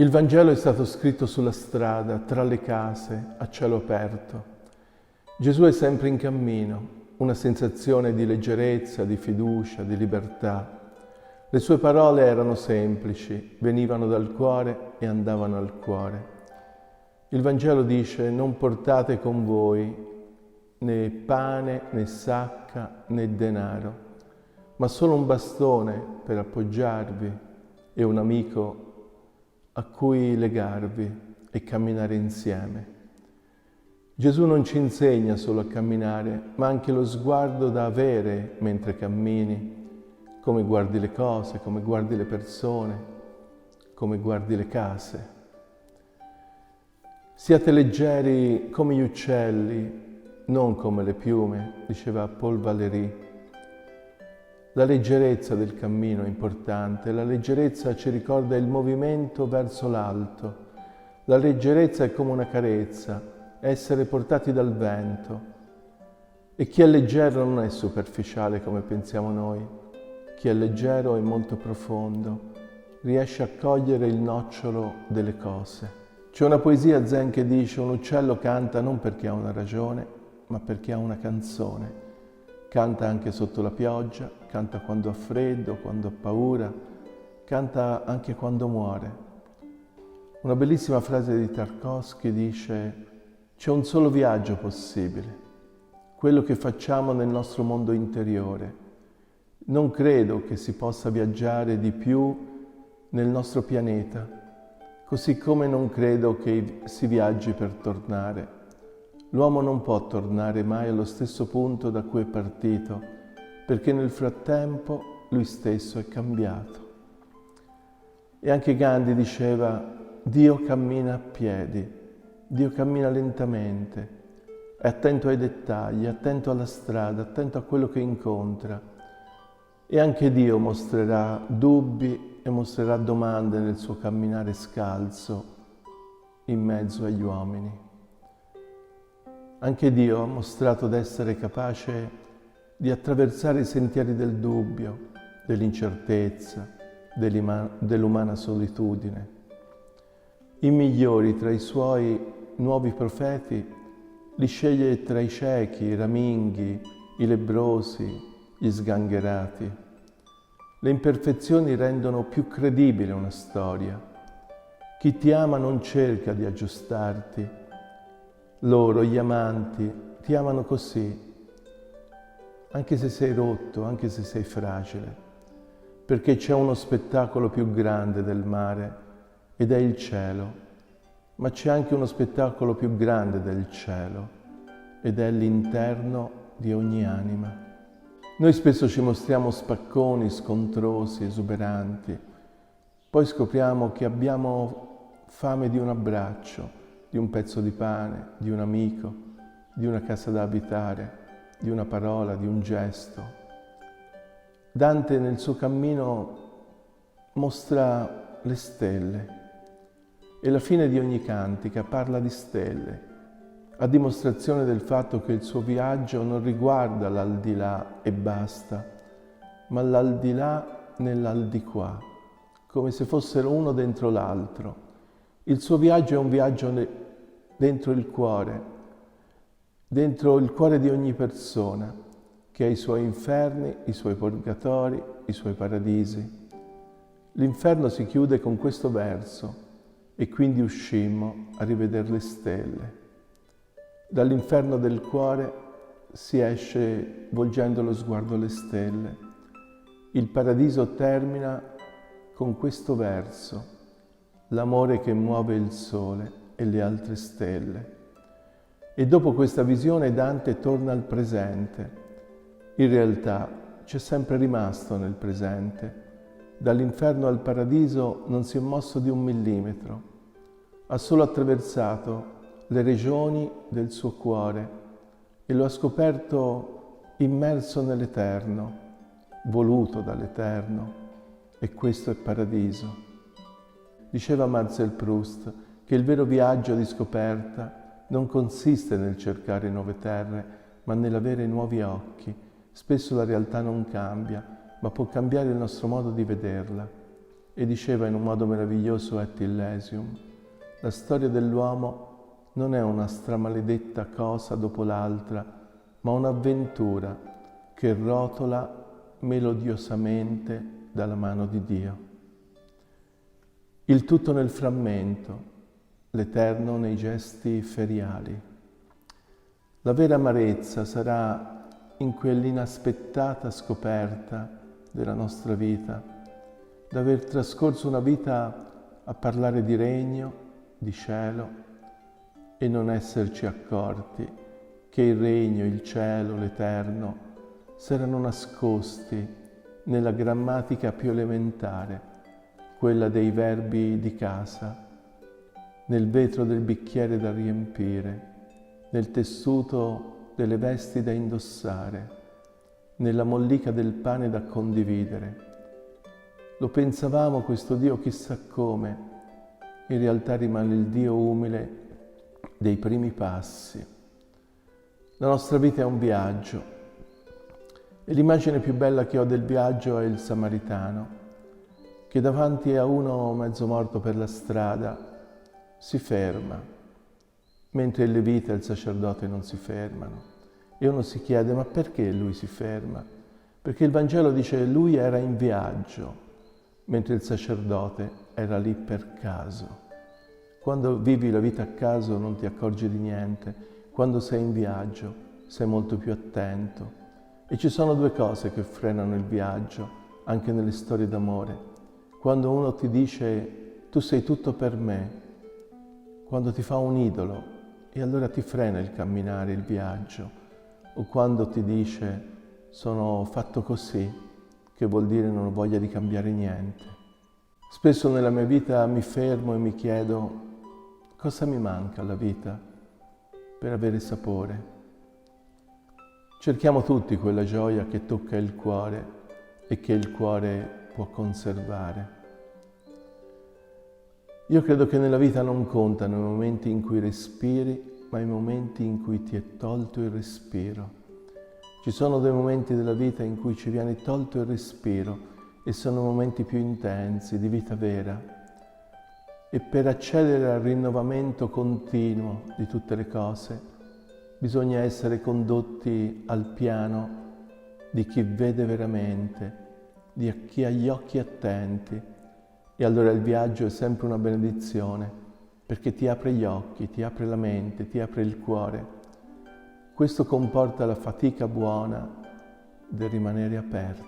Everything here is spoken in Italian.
Il Vangelo è stato scritto sulla strada, tra le case, a cielo aperto. Gesù è sempre in cammino, una sensazione di leggerezza, di fiducia, di libertà. Le sue parole erano semplici, venivano dal cuore e andavano al cuore. Il Vangelo dice: non portate con voi né pane, né sacca, né denaro, ma solo un bastone per appoggiarvi e un amico a cui legarvi e camminare insieme. Gesù non ci insegna solo a camminare, ma anche lo sguardo da avere mentre cammini, come guardi le cose, come guardi le persone, come guardi le case. Siate leggeri come gli uccelli, non come le piume, diceva Paul Valéry. La leggerezza del cammino è importante, la leggerezza ci ricorda il movimento verso l'alto. La leggerezza è come una carezza, essere portati dal vento. E chi è leggero non è superficiale come pensiamo noi. Chi è leggero è molto profondo, riesce a cogliere il nocciolo delle cose. C'è una poesia zen che dice: un uccello canta non perché ha una ragione, ma perché ha una canzone. Canta anche sotto la pioggia, canta quando ha freddo, quando ha paura, canta anche quando muore. Una bellissima frase di Tarkovsky dice: c'è un solo viaggio possibile, quello che facciamo nel nostro mondo interiore. Non credo che si possa viaggiare di più nel nostro pianeta, così come non credo che si viaggi per tornare. L'uomo non può tornare mai allo stesso punto da cui è partito, perché nel frattempo lui stesso è cambiato. E anche Gandhi diceva: Dio cammina a piedi, Dio cammina lentamente, è attento ai dettagli, è attento alla strada, attento a quello che incontra. E anche Dio mostrerà dubbi e mostrerà domande nel suo camminare scalzo in mezzo agli uomini. Anche Dio ha mostrato d'essere capace di attraversare i sentieri del dubbio, dell'incertezza, dell'umana solitudine. I migliori tra i suoi nuovi profeti li sceglie tra i ciechi, i raminghi, i lebbrosi, gli sgangherati. Le imperfezioni rendono più credibile una storia. Chi ti ama non cerca di aggiustarti. Loro, gli amanti, ti amano così, anche se sei rotto, anche se sei fragile, perché c'è uno spettacolo più grande del mare ed è il cielo, ma c'è anche uno spettacolo più grande del cielo ed è l'interno di ogni anima. Noi spesso ci mostriamo spacconi, scontrosi, esuberanti, poi scopriamo che abbiamo fame di un abbraccio, di un pezzo di pane, di un amico, di una casa da abitare, di una parola, di un gesto. Dante nel suo cammino mostra le stelle e la fine di ogni cantica parla di stelle, a dimostrazione del fatto che il suo viaggio non riguarda l'aldilà e basta, ma l'aldilà nell'aldiquà, come se fossero uno dentro l'altro. Il suo viaggio è un viaggio dentro il cuore di ogni persona, che ha i suoi inferni, i suoi purgatori, i suoi paradisi. L'inferno si chiude con questo verso: e quindi uscimmo a rivedere le stelle. Dall'inferno del cuore si esce volgendo lo sguardo alle stelle. Il paradiso termina con questo verso: l'amore che muove il sole e le altre stelle. E dopo questa visione Dante torna al presente. In realtà c'è sempre rimasto nel presente. Dall'inferno al paradiso non si è mosso di 1 millimetro. Ha solo attraversato le regioni del suo cuore e lo ha scoperto immerso nell'Eterno, voluto dall'Eterno. E questo è paradiso. Diceva Marcel Proust che il vero viaggio di scoperta non consiste nel cercare nuove terre, ma nell'avere nuovi occhi. Spesso la realtà non cambia, ma può cambiare il nostro modo di vederla. e diceva in un modo meraviglioso Et Illesium: la storia dell'uomo non è una stramaledetta cosa dopo l'altra, ma un'avventura che rotola melodiosamente dalla mano di Dio. Il tutto nel frammento, l'eterno nei gesti feriali. La vera amarezza sarà in quell'inaspettata scoperta della nostra vita, d'aver trascorso una vita a parlare di regno, di cielo, e non esserci accorti che il regno, il cielo, l'eterno s'erano nascosti nella grammatica più elementare, quella dei verbi di casa, nel vetro del bicchiere da riempire, nel tessuto delle vesti da indossare, nella mollica del pane da condividere. Lo pensavamo questo Dio chissà come, in realtà rimane il Dio umile dei primi passi. La nostra vita è un viaggio e l'immagine più bella che ho del viaggio è il samaritano che davanti a uno mezzo morto per la strada si ferma, mentre il levita e il sacerdote non si fermano. E uno si chiede: ma perché lui si ferma? Perché il Vangelo dice che lui era in viaggio, mentre il sacerdote era lì per caso. Quando vivi la vita a caso non ti accorgi di niente, quando sei in viaggio sei molto più attento. E ci sono due cose che frenano il viaggio, anche nelle storie d'amore. Quando uno ti dice tu sei tutto per me, quando ti fa un idolo e allora ti frena il camminare, il viaggio, o quando ti dice sono fatto così, che vuol dire non ho voglia di cambiare niente. Spesso nella mia vita mi fermo e mi chiedo cosa mi manca alla vita per avere sapore. Cerchiamo tutti quella gioia che tocca il cuore e che il cuore può conservare. Io credo che nella vita non contano i momenti in cui respiri, ma i momenti in cui ti è tolto il respiro. Ci sono dei momenti della vita in cui ci viene tolto il respiro e sono momenti più intensi, di vita vera. E per accedere al rinnovamento continuo di tutte le cose, bisogna essere condotti al piano di chi vede veramente, di chi ha gli occhi attenti. E allora il viaggio è sempre una benedizione, perché ti apre gli occhi, ti apre la mente, ti apre il cuore. Questo comporta la fatica buona del rimanere aperti.